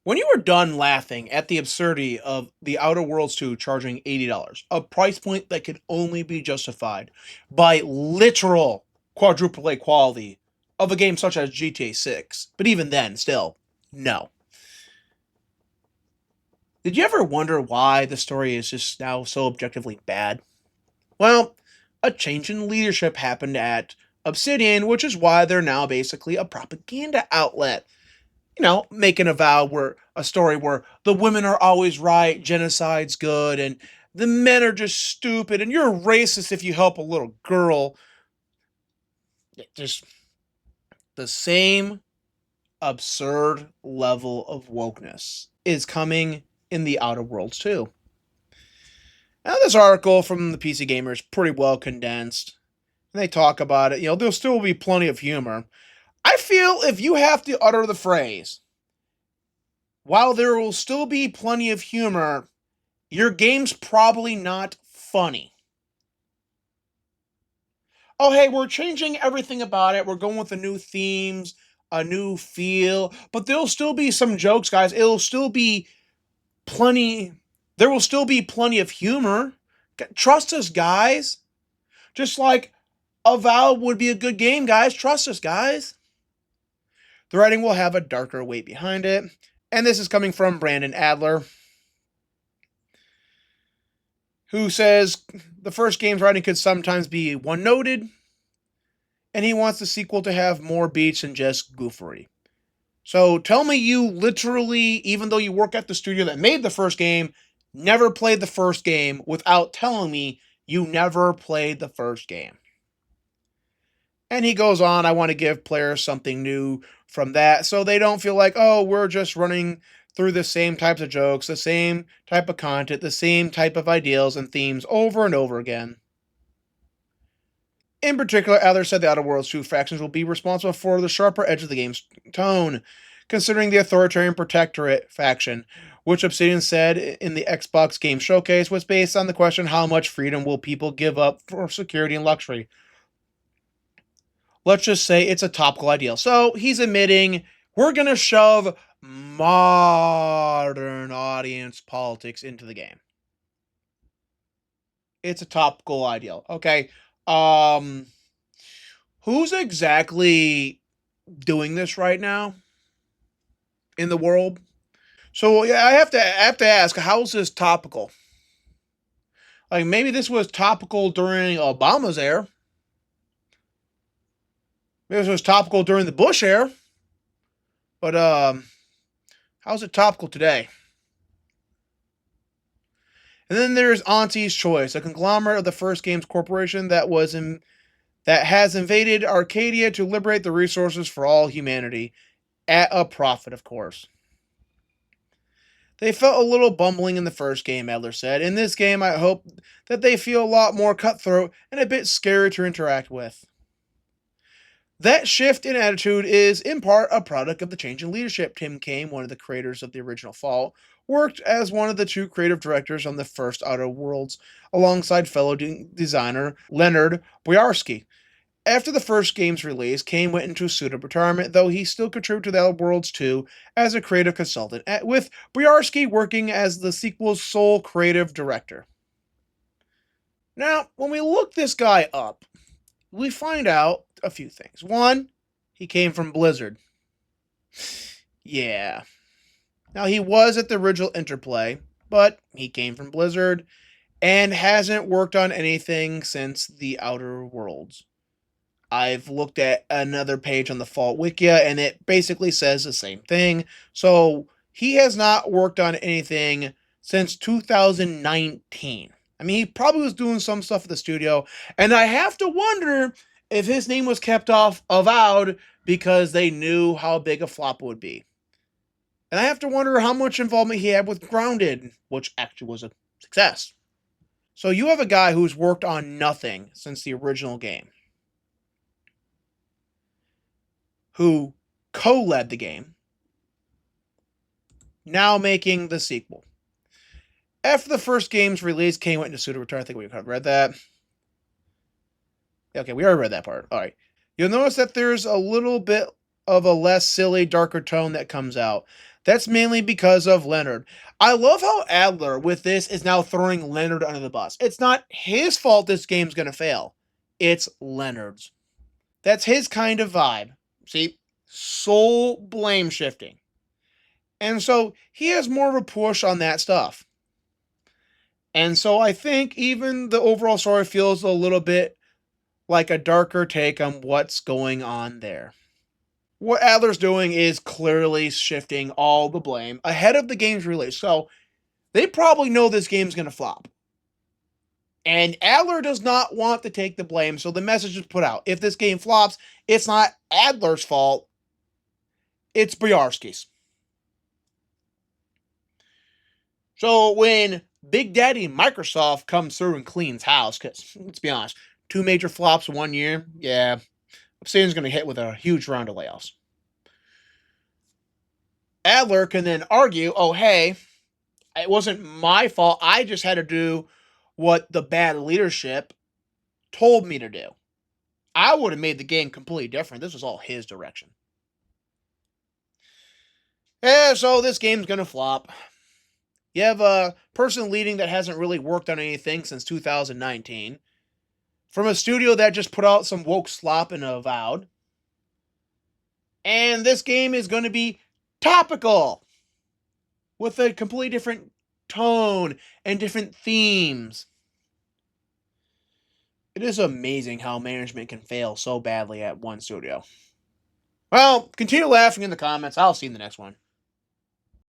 When you were done laughing at the absurdity of The Outer Worlds 2 charging $80, a price point that could only be justified by literal quadruple A quality of a game such as GTA 6, but even then, still, no. Did you ever wonder why the story is just now so objectively bad? Well, a change in leadership happened at Obsidian, which is why they're now basically a propaganda outlet. Making a vow where a story where the women are always right, genocide's good, and the men are just stupid, and you're racist if you help a little girl. Just the same absurd level of wokeness is coming in the Outer Worlds too. Now, this article from the PC Gamer is pretty well condensed, and they talk about it. There'll still be plenty of humor. I feel if you have to utter the phrase, while there will still be plenty of humor, your game's probably not funny. Oh, hey, we're changing everything about it. We're going with the new themes, a new feel, but there'll still be some jokes, guys. It'll still be plenty. There will still be plenty of humor. Trust us, guys. Just like Avowed would be a good game, guys. Trust us, guys. The writing will have a darker weight behind it. And this is coming from Brandon Adler, who says the first game's writing could sometimes be one-noted, and he wants the sequel to have more beats than just goofery. So tell me you literally, even though you work at the studio that made the first game, never played the first game without telling me you never played the first game. And he goes on, I want to give players something new from that so they don't feel like, oh, we're just running through the same types of jokes, the same type of content, the same type of ideals and themes over and over again. In particular, Adler said the Outer Worlds 2 factions will be responsible for the sharper edge of the game's tone, considering the authoritarian protectorate faction, which Obsidian said in the Xbox Game Showcase was based on the question how much freedom will people give up for security and luxury. Let's just say it's a topical ideal. So he's admitting we're going to shove modern audience politics into the game. It's a topical ideal. Okay. Who's exactly doing this right now in the world? So yeah, I have to ask, how is this topical? Like maybe this was topical during Obama's era. Maybe this was topical during the Bush era. But how's it topical today? And then there's Auntie's Choice, a conglomerate of the First Games Corporation that has invaded Arcadia to liberate the resources for all humanity, at a profit, of course. They felt a little bumbling in the first game, Adler said. In this game, I hope that they feel a lot more cutthroat and a bit scary to interact with. That shift in attitude is, in part, a product of the change in leadership. Tim Kane, one of the creators of the original Fall, worked as one of the two creative directors on the first Outer Worlds, alongside fellow designer Leonard Boyarsky. After the first game's release, Kane went into pseudo-retirement, though he still contributed to The Outer Worlds 2 as a creative consultant, with Boyarsky working as the sequel's sole creative director. Now, when we look this guy up, we find out a few things. One, he came from Blizzard. Yeah. Now, he was at the original Interplay, but he came from Blizzard and hasn't worked on anything since The Outer Worlds. I've looked at another page on the Fault Wikia, and it basically says the same thing. So he has not worked on anything since 2019. I mean, he probably was doing some stuff at the studio, and I have to wonder if his name was kept off Avowed because they knew how big a flop it would be. And I have to wonder how much involvement he had with Grounded, which actually was a success. So you have a guy who's worked on nothing since the original game, who co-led the game, now making the sequel. After the first game's release, Kane went into pseudo-return. I think we read that. Okay, we already read that part. All right. You'll notice that there's a little bit of a less silly, darker tone that comes out. That's mainly because of Leonard. I love how Adler, with this, is now throwing Leonard under the bus. It's not his fault this game's going to fail, it's Leonard's. That's his kind of vibe. See? Soul blame shifting. And so he has more of a push on that stuff. And so I think even the overall story feels a little bit like a darker take on what's going on there. What Adler's doing is clearly shifting all the blame ahead of the game's release. So they probably know this game's going to flop. And Adler does not want to take the blame, so the message is put out. If this game flops, it's not Adler's fault, it's Boyarsky's. So when Big Daddy Microsoft comes through and cleans house, because let's be honest, 2 major flops in 1 year, yeah, Obsidian's going to hit with a huge round of layoffs. Adler can then argue, oh, hey, it wasn't my fault. I just had to do what the bad leadership told me to do. I would have made the game completely different. This was all his direction. Yeah, so this game's going to flop. You have a person leading that hasn't really worked on anything since 2019. From a studio that just put out some woke slop in Avowed. And this game is going to be topical with a completely different tone and different themes. It is amazing how management can fail so badly at one studio. Well, continue laughing in the comments. I'll see you in the next one.